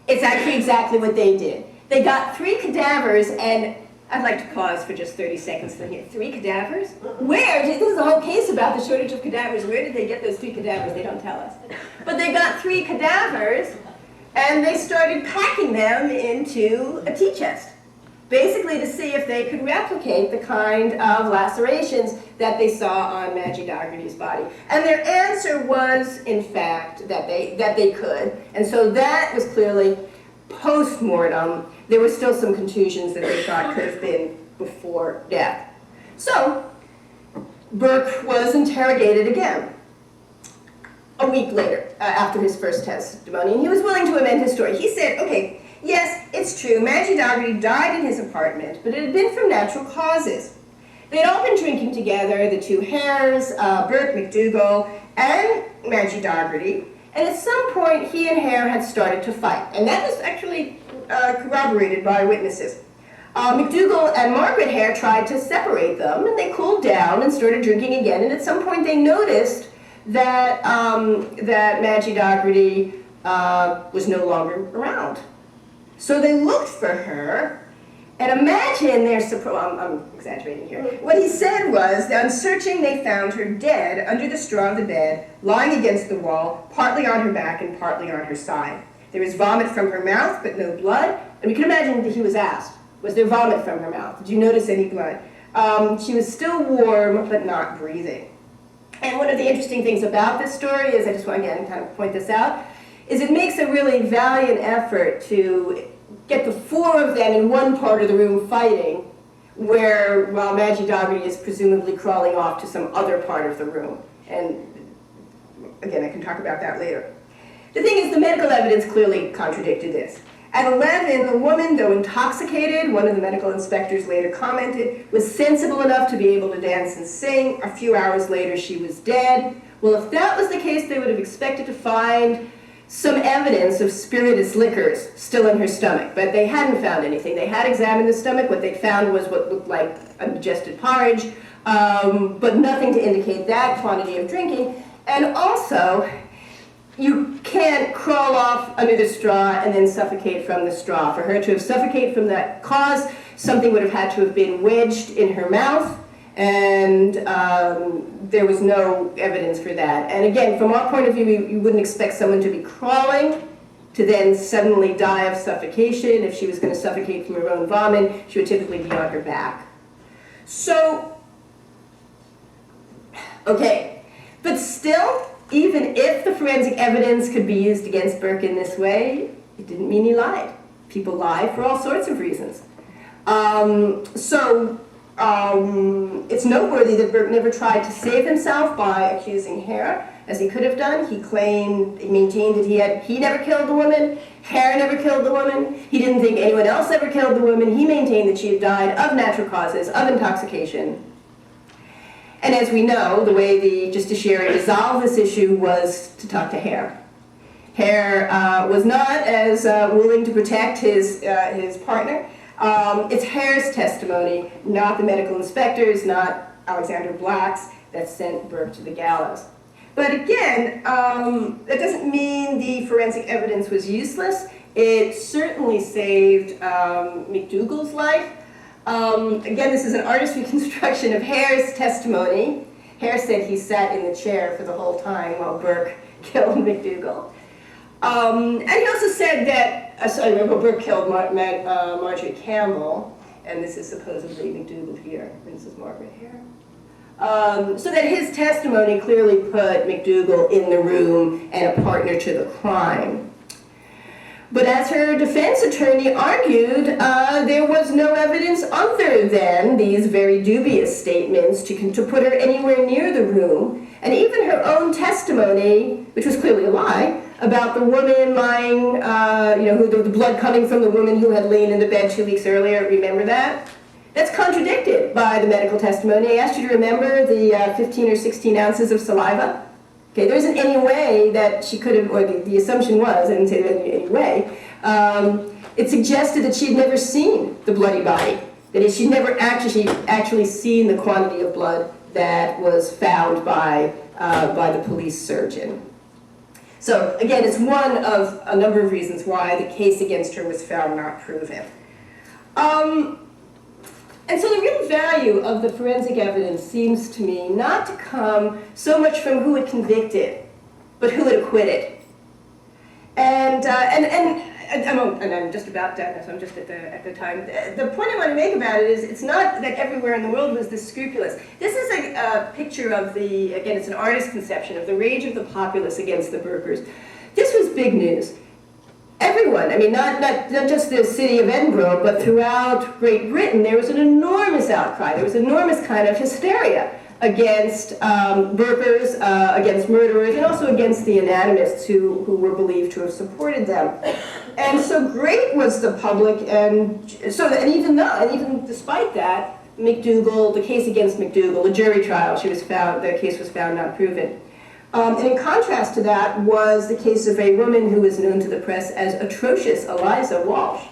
It's actually exactly what they did. They got 3 cadavers, and I'd like to pause for just 30 seconds to hear. 3 cadavers? Where? This is the whole case about the shortage of cadavers. Where did they get those 3 cadavers? They don't tell us. But they got 3 cadavers, and they started packing them into a tea chest, basically to see if they could replicate the kind of lacerations that they saw on Madgy Docherty's body. And their answer was, in fact, that they could. And so that was clearly post-mortem. There were still some contusions that they thought could have been before death. So Burke was interrogated again a week later, after his first testimony, and he was willing to amend his story. He said, okay, yes, it's true, Madgy Docherty died in his apartment, but it had been from natural causes. They'd all been drinking together, the 2 Hares, Burke, M'Dougal, and Madgy Docherty, and at some point he and Hare had started to fight, and that was actually corroborated by witnesses. M'Dougal and Margaret Hare tried to separate them, and they cooled down and started drinking again, and at some point they noticed that, that Madgy Docherty was no longer around. So they looked for her, And imagine their surprise. I'm exaggerating here. What he said was, on searching, they found her dead under the straw of the bed, lying against the wall, partly on her back and partly on her side. There was vomit from her mouth, but no blood. And we can imagine that he was asked, was there vomit from her mouth? Did you notice any blood? She was still warm, but not breathing. And one of the interesting things about this story is, I just want to again kind of point this out, is it makes a really valiant effort to get the four of them in one part of the room fighting, while Madgy Docherty is presumably crawling off to some other part of the room. And again, I can talk about that later. The thing is, the medical evidence clearly contradicted this. At 11, the woman, though intoxicated, one of the medical inspectors later commented, was sensible enough to be able to dance and sing. A few hours later, she was dead. Well, if that was the case, they would have expected to find some evidence of spirituous liquors still in her stomach, but they hadn't found anything. They had examined the stomach. What they found was what looked like undigested porridge, but nothing to indicate that quantity of drinking. And also, you can't crawl off under the straw and then suffocate from the straw. For her to have suffocated from that cause, something would have had to have been wedged in her mouth, and there was no evidence for that. And again, from our point of view, you wouldn't expect someone to be crawling to then suddenly die of suffocation. If she was going to suffocate from her own vomit, she would typically be on her back. So, okay, but still, even if the forensic evidence could be used against Burke in this way, it didn't mean he lied. People lie for all sorts of reasons. It's noteworthy that Burke never tried to save himself by accusing Hare, as he could have done. He maintained that he never killed the woman, Hare never killed the woman, he didn't think anyone else ever killed the woman, he maintained that she had died of natural causes, of intoxication. And as we know, the way the justiciary resolved this issue was to talk to Hare. Hare was not as willing to protect his partner. It's Hare's testimony, not the medical inspectors, not Alexander Black's, that sent Burke to the gallows. But again, that doesn't mean the forensic evidence was useless. It certainly saved M'Dougal's life. Again, this is an artist's reconstruction of Hare's testimony. Hare said he sat in the chair for the whole time while Burke killed M'Dougal. And he also said that, Burke killed Marjorie Campbell, and this is supposedly M'Dougal here, and this is Margaret Hare. So that his testimony clearly put M'Dougal in the room and a partner to the crime. But as her defense attorney argued, there was no evidence other than these very dubious statements to put her anywhere near the room. And even her own testimony, which was clearly a lie, about the woman lying, the blood coming from the woman who had lain in the bed 2 weeks earlier, remember that? That's contradicted by the medical testimony. I asked you to remember the 15 or 16 ounces of saliva. Okay, there isn't any way that she could have, or the assumption was, I didn't say that in any way, it suggested that she had never seen the bloody body. That is, she'd never actually seen the quantity of blood that was found by the police surgeon. So again, it's one of a number of reasons why the case against her was found not proven. And so the real value of the forensic evidence seems to me not to come so much from who it convicted, but who it acquitted. And I'm just about done, so I'm just at the time. The point I want to make about it is it's not that everywhere in the world was this scrupulous. This is a picture of again, it's an artist's conception of the rage of the populace against the Burkers. This was big news. Everyone, I mean, not just the city of Edinburgh, but throughout Great Britain, there was an enormous outcry. There was enormous kind of hysteria against Burkers, against murderers, and also against the anatomists who were believed to have supported them. And so great was the public, and even despite that, M'Dougal, the case against M'Dougal, the jury trial, the case was found not proven. And in contrast to that was the case of a woman who was known to the press as atrocious Eliza Walsh,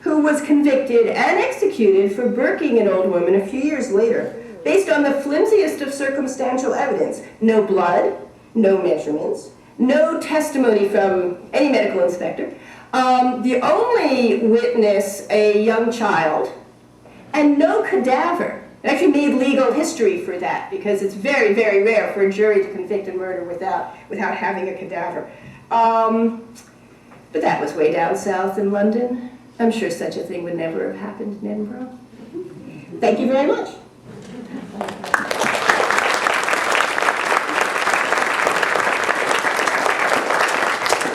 who was convicted and executed for burking an old woman a few years later, based on the flimsiest of circumstantial evidence. No blood, no measurements, no testimony from any medical inspector, The only witness, a young child, and no cadaver. It actually made legal history for that, because it's very, very rare for a jury to convict a murder without having a cadaver. But that was way down south in London. I'm sure such a thing would never have happened in Edinburgh. Thank you very much.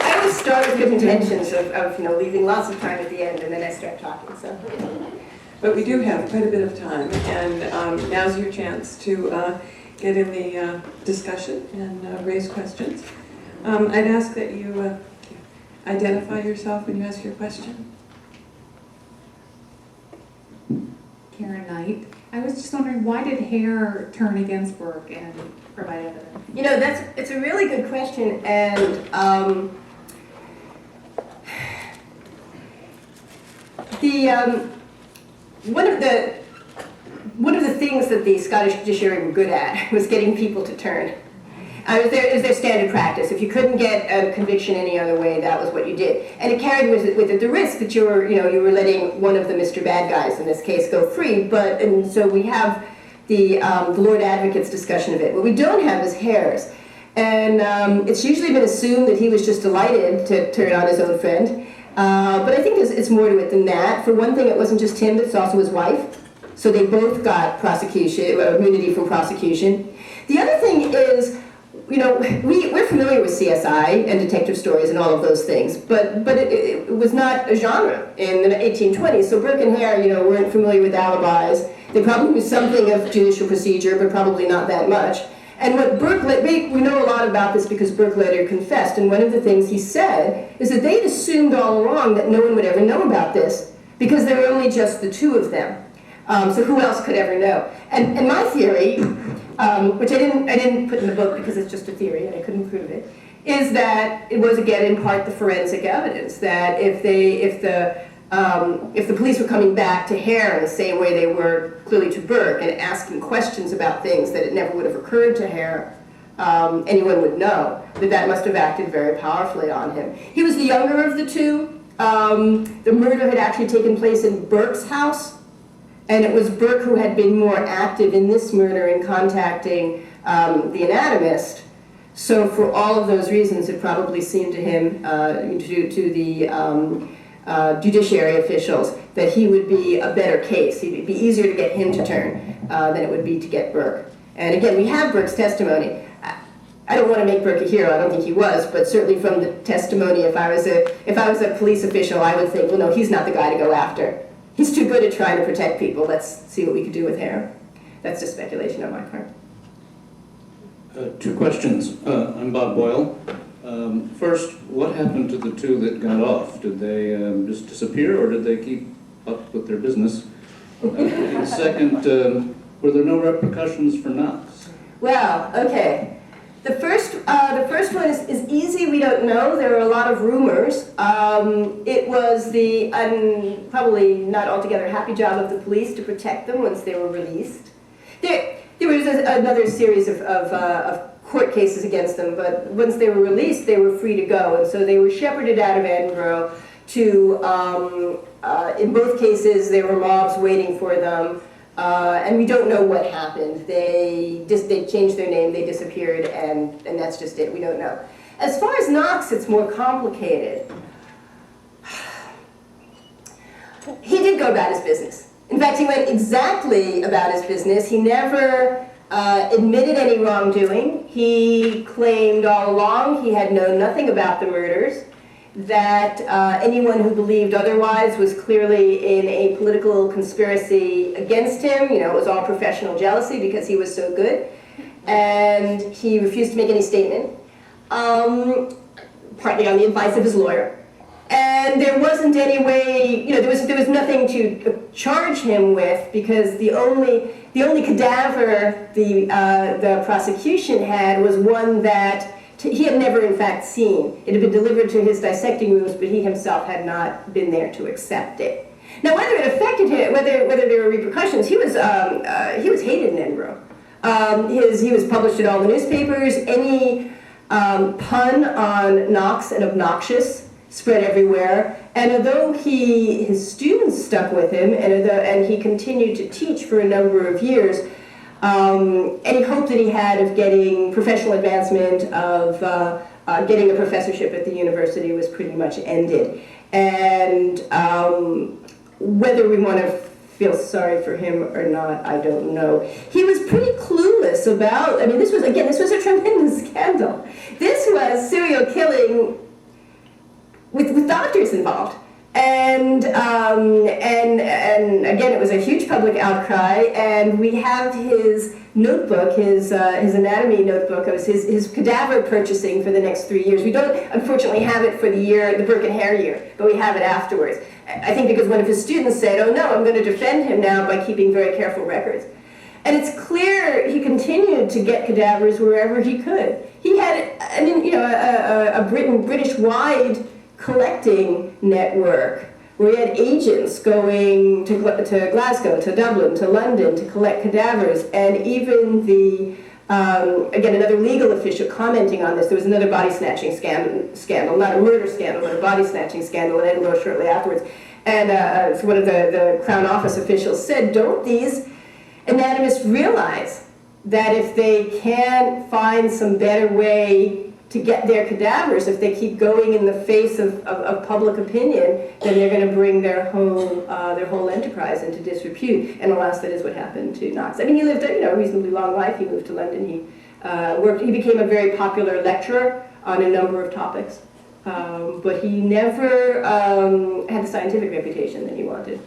I always start with good intentions of leaving lots of time at the end, and then I start talking. So. But we do have quite a bit of time, and now's your chance to get in the discussion and raise questions. I'd ask that you identify yourself when you ask your question. Karen Knight. I was just wondering, why did Hare turn against Burke and provide evidence? It's a really good question, and one of the things that the Scottish judiciary were good at was getting people to turn. It was their standard practice. If you couldn't get a conviction any other way, that was what you did. And it carried with it the risk that you were letting one of the Mr. Bad Guys, in this case, go free. And so we have the Lord Advocate's discussion of it. What we don't have is Hare's. And it's usually been assumed that he was just delighted to turn on his own friend. But I think it's more to it than that. For one thing, it wasn't just him, but it's also his wife. So they both got immunity from prosecution. The other thing is, we're familiar with CSI and detective stories and all of those things, but it was not a genre in the 1820s. So Burke and Hare, weren't familiar with alibis. They probably knew something of judicial procedure, but probably not that much. And what Burke, we know a lot about this because Burke later confessed, and one of the things he said is that they'd assumed all along that no one would ever know about this because there were only just the two of them. So who else could ever know? And my theory, which I didn't put in the book because it's just a theory and I couldn't prove it, is that it was again in part the forensic evidence that if the police were coming back to Hare in the same way they were clearly to Burke and asking questions about things that it never would have occurred to Hare, anyone would know that must have acted very powerfully on him. He was the younger of the two. The murder had actually taken place in Burke's house. And it was Burke who had been more active in this murder in contacting the anatomist. So for all of those reasons, it probably seemed to him, to the judiciary officials, that he would be a better case. It would be easier to get him to turn than it would be to get Burke. And again, we have Burke's testimony. I don't want to make Burke a hero. I don't think he was, but certainly from the testimony, if I was a police official, I would think, well, no, he's not the guy to go after. He's too good at trying to protect people. Let's see what we could do with Hare. That's just speculation on my part. Two questions. I'm Bob Boyle. First, what happened to the two that got off? Did they just disappear, or did they keep up with their business? And second, were there no repercussions for Knox? Well, okay. The first one is easy. We don't know. There are a lot of rumors. It was the probably not altogether happy job of the police to protect them once they were released. There was another series of court cases against them, but once they were released, they were free to go, and so they were shepherded out of Edinburgh to. In both cases, there were mobs waiting for them. And we don't know what happened. They changed their name, they disappeared, and that's just it. We don't know. As far as Knox, it's more complicated. He did go about his business. In fact, he went exactly about his business. He never admitted any wrongdoing. He claimed all along he had known nothing about the murders, that anyone who believed otherwise was clearly in a political conspiracy against him. It was all professional jealousy because he was so good. And he refused to make any statement, partly on the advice of his lawyer. And there wasn't any way, there was nothing to charge him with because the only cadaver the prosecution had was one that he had never, in fact, seen. It had been delivered to his dissecting rooms, but he himself had not been there to accept it. Now, whether it affected him, whether there were repercussions, he was hated in Edinburgh. He was published in all the newspapers. Any pun on Knox and obnoxious spread everywhere. And although his students stuck with him, and he continued to teach for a number of years, any hope that he had of getting professional advancement, of getting a professorship at the university was pretty much ended. And whether we want to feel sorry for him or not, I don't know. He was pretty clueless about, I mean, this was a tremendous scandal. This was serial killing with doctors involved. And again, it was a huge public outcry, and we have his notebook, his anatomy notebook, of his cadaver purchasing for the next 3 years. We don't, unfortunately, have it for the Burke and Hare year, but we have it afterwards. I think because one of his students said, "Oh no, I'm going to defend him now by keeping very careful records." And it's clear he continued to get cadavers wherever he could. He had, a British-wide collecting network where he had agents going to Glasgow, to Dublin, to London to collect cadavers, and even again, another legal official commenting on this. There was another body snatching scandal, not a murder scandal, but a body snatching scandal in Edinburgh shortly afterwards. And so one of the Crown Office officials said, "Don't these anatomists realize that if they can't find some better way to get their cadavers, if they keep going in the face of public opinion, then they're going to bring their whole enterprise into disrepute?" And alas, that is what happened to Knox. I mean, he lived a reasonably long life. He moved to London. He became a very popular lecturer on a number of topics, but he never had the scientific reputation that he wanted.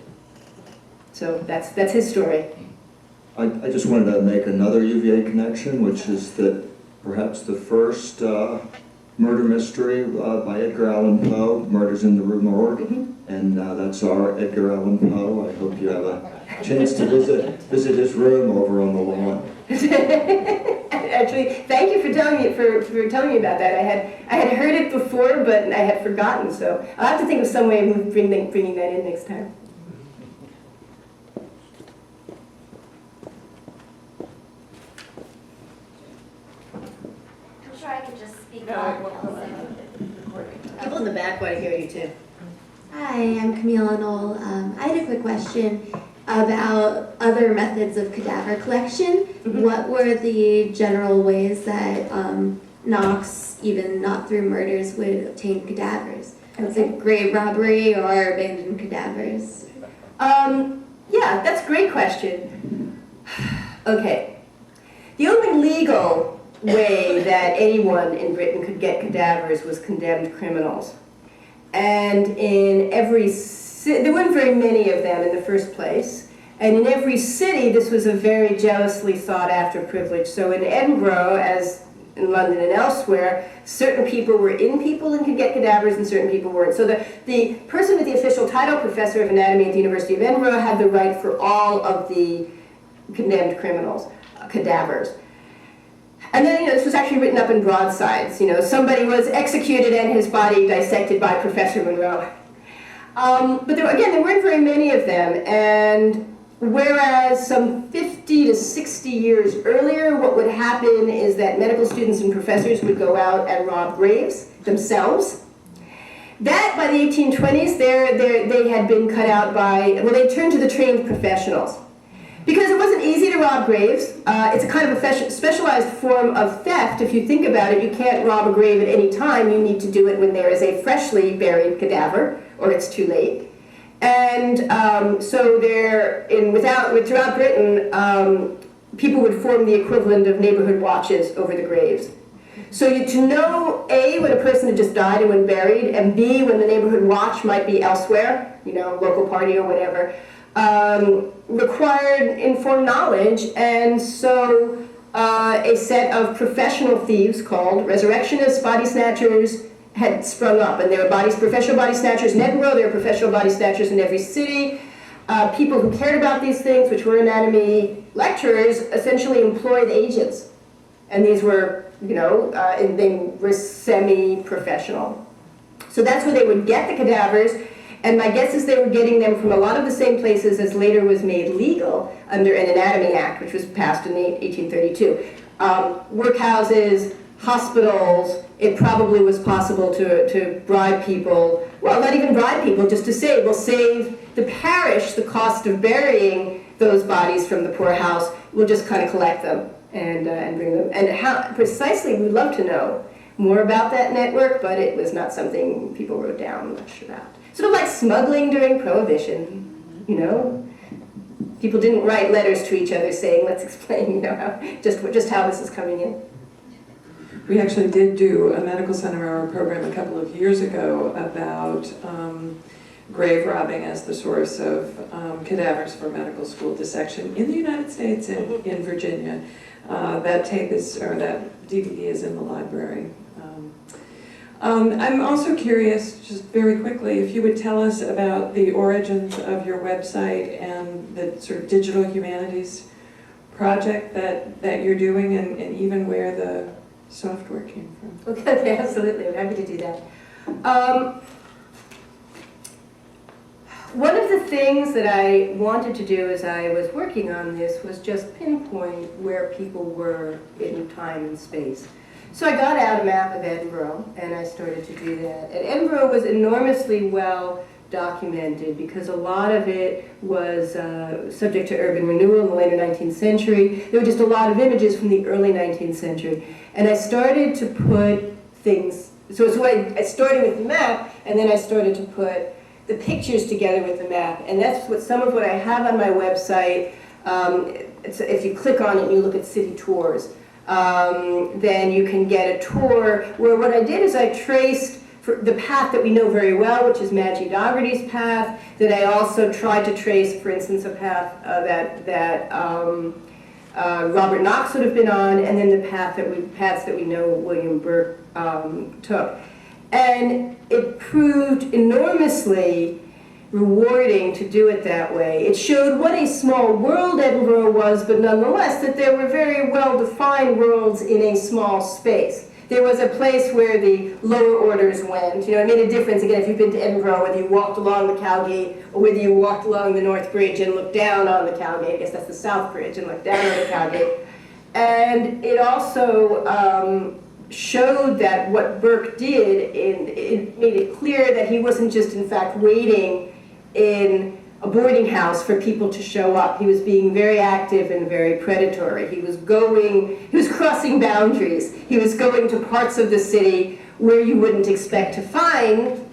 So that's his story. I just wanted to make another UVA connection, which is that perhaps the first murder mystery by Edgar Allan Poe, Murders in the Rue Morgue, and that's our Edgar Allan Poe. I hope you have a chance to visit his room over on the lawn. Actually, thank you for telling me about that. I had heard it before, but I had forgotten. So I'll have to think of some way of bringing that in next time. I could just speak on People in the back want to hear you too. Hi, I'm Camila Knoll. I had a quick question about other methods of cadaver collection. What were the general ways that Knox, even not through murders, would obtain cadavers? Was it grave robbery or abandoned cadavers? Yeah, that's a great question. Okay. The only legal way that anyone in Britain could get cadavers was condemned criminals. And in every city, there weren't very many of them in the first place, and in every city this was a very jealously sought after privilege. So in Edinburgh, as in London and elsewhere, certain people were in people and could get cadavers and certain people weren't. So the person with the official title, Professor of Anatomy at the University of Edinburgh, had the right for all of the condemned criminals' cadavers. And then, this was actually written up in broadsides. Somebody was executed and his body dissected by Professor Monroe. But there weren't very many of them. And whereas some 50 to 60 years earlier, what would happen is that medical students and professors would go out and rob graves themselves. That, by the 1820s, they had been cut out they turned to the trained professionals. Because it wasn't easy to rob graves. It's a kind of a specialized form of theft. If you think about it, you can't rob a grave at any time. You need to do it when there is a freshly buried cadaver, or it's too late. And so throughout Britain, people would form the equivalent of neighborhood watches over the graves. So to know, A, when a person had just died and when buried, and B, when the neighborhood watch might be elsewhere, local party or whatever, required informed knowledge, and so a set of professional thieves called resurrectionists, body snatchers, had sprung up. And there were professional body snatchers in Edinburgh, there were professional body snatchers in every city. People who cared about these things, which were anatomy lecturers, essentially employed agents. And these were, they were semi-professional. So that's where they would get the cadavers. And my guess is they were getting them from a lot of the same places as later was made legal under an Anatomy Act, which was passed in 1832. Workhouses, hospitals, it probably was possible to bribe people, well, not even bribe people, just to say, we'll save the parish the cost of burying those bodies from the poorhouse, we'll just kind of collect them and bring them. And how precisely, we'd love to know more about that network, but it was not something people wrote down much about. Sort of like smuggling during Prohibition, you know? People didn't write letters to each other saying, let's explain, you know, just how this is coming in. We actually did do a medical center hour program a couple of years ago about grave robbing as the source of cadavers for medical school dissection in the United States and in Virginia. That tape is, or that DVD is in the library. I'm also curious, just very quickly, if you would tell us about the origins of your website and the sort of digital humanities project that you're doing, and even where the software came from. Okay, absolutely, I'm happy to do that. One of the things that I wanted to do as I was working on this was just pinpoint where people were in time and space. So I got out a map of Edinburgh, and I started to do that. And Edinburgh was enormously well documented because a lot of it was subject to urban renewal in the later 19th century. There were just a lot of images from the early 19th century. And I started to put things, so I started with the map, and then I started to put the pictures together with the map. And that's what some of what I have on my website. If you click on it and you look at city tours, then you can get a tour where what I did is I traced the path that we know very well, which is Madgy Docherty's path, that I also tried to trace, for instance, a path that Robert Knox would have been on, and then the paths that we know William Burke took. And it proved enormously rewarding to do it that way. It showed what a small world Edinburgh was, but nonetheless that there were very well-defined worlds in a small space. There was a place where the lower orders went. You know, it made a difference, again, if you've been to Edinburgh, whether you walked along the Cowgate or whether you walked along the North Bridge and looked down on the Cowgate. I guess that's the South Bridge, and looked down on the Cowgate. And it also showed that what Burke did, it made it clear that he wasn't just, in fact, waiting in a boarding house for people to show up. He was being very active and very predatory. He was crossing boundaries. He was going to parts of the city where you wouldn't expect to find,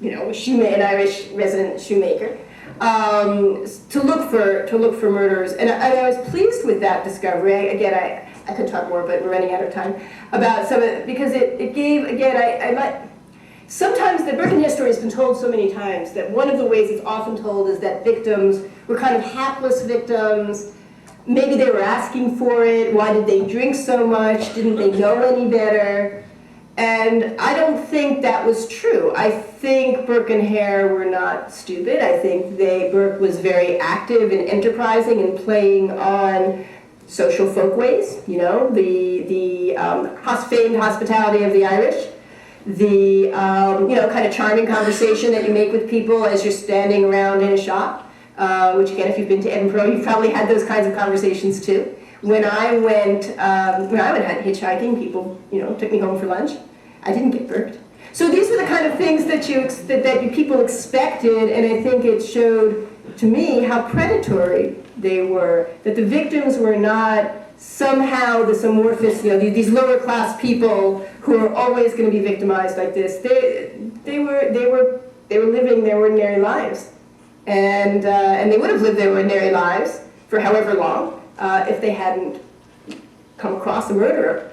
you know, an Irish resident shoemaker, to look for murderers. And I was pleased with that discovery. Again, I could talk more, but we're running out of time, about some of it, because it gave, again, sometimes the Burke and Hare story has been told so many times that one of the ways it's often told is that victims were kind of hapless victims. Maybe they were asking for it. Why did they drink so much? Didn't they know any better? And I don't think that was true. I think Burke and Hare were not stupid. I think Burke was very active and enterprising and playing on social folkways, you know, the famed hospitality of the Irish, the kind of charming conversation that you make with people as you're standing around in a shop, which again, if you've been to Edinburgh, you've probably had those kinds of conversations too. When I went hitchhiking, people, took me home for lunch. I didn't get burped. So these were the kind of things that people expected, and I think it showed to me how predatory they were. That the victims were not somehow this amorphous, these lower class people who are always going to be victimized like this. They were living their ordinary lives, and they would have lived their ordinary lives for however long if they hadn't come across a murderer.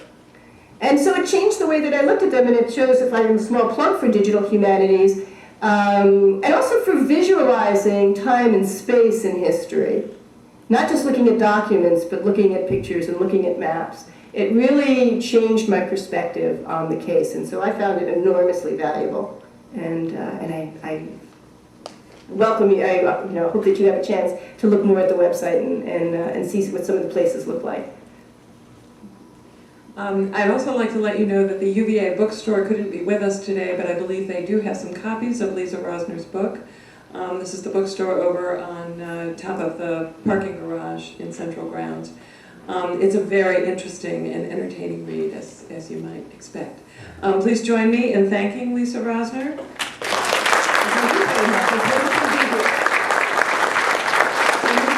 And so it changed the way that I looked at them, and it shows, if I can small plug for digital humanities, and also for visualizing time and space in history. Not just looking at documents, but looking at pictures and looking at maps. It really changed my perspective on the case, and so I found it enormously valuable. And I welcome you. I hope that you have a chance to look more at the website and see what some of the places look like. I'd also like to let you know that the UVA bookstore couldn't be with us today, but I believe they do have some copies of Lisa Rosner's book. This is the bookstore over on top of the parking garage in Central Grounds. It's a very interesting and entertaining read, as you might expect. Please join me in thanking Lisa Rosner. Thank you very much. It's wonderful to be here. And we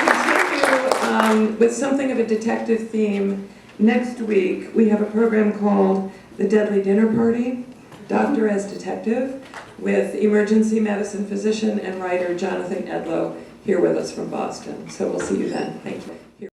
continue with something of a detective theme. Next week, we have a program called The Deadly Dinner Party, Doctor as Detective, with emergency medicine physician and writer Jonathan Edlow here with us from Boston. So we'll see you then. Thank you.